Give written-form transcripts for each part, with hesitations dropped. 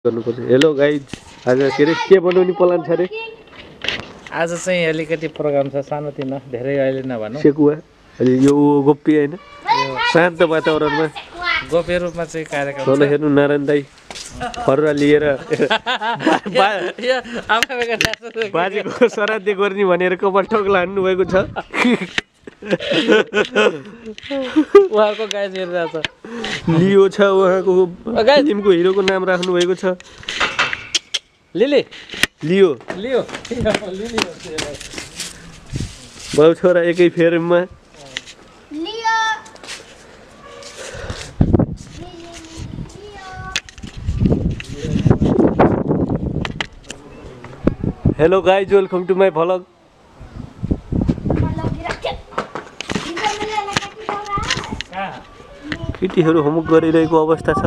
गर्नुपर्छ। Hello guys, आज के बनाउने प्लान छ रे? आज चाहिँ अलिकति प्रोग्राम छ सानोतिनो, धेरै अहिले नभनौँ। सेकुवा अलि यो गोप्पी हैन, शान्त वातावरणमा गोप्य रूपमा चाहिँ कार्यक्रम चलो हेर्नु नारायण दाई फरुवा लिएर बाजेको श्राद्ध गर्ने भनेर कपाल ठोक्ला हान्नु भएको छ। उहाँको गाई हेरिरहेको छ। लियो छ उहाँको फिल्मको हिरोको नाम राख्नु भएको छ। लिली लियो लियो बाउ छोरा एकै फेरमा। Hello guys, welcome to my vlog. केटीहरू होमवर्क गरिरहेको अवस्था छ।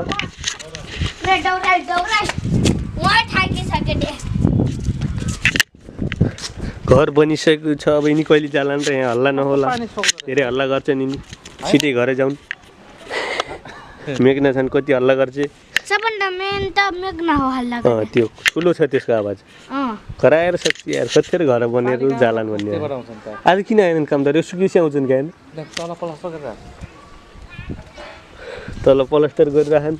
घर बनिसकेको छ, अब यिनी कहिले जाला नि त? यहाँ हल्ला नहोला, धेरै हल्ला गर्छ नि। छिटै घरै जाउन्। मेघना छन्, कति हल्ला गर्छ। सबभन्दा मेन त मेघना हो हल्ला गर्ने। त्यो ठुलो छ त्यसको आवाज, कराएर सक्छ यार। कतिखेर घर बनेर जालान् भन्ने। आज किन आएनन् कामदार? सुकेसी आउँछन् क्या? तल प्लास्टर गरिराखन्।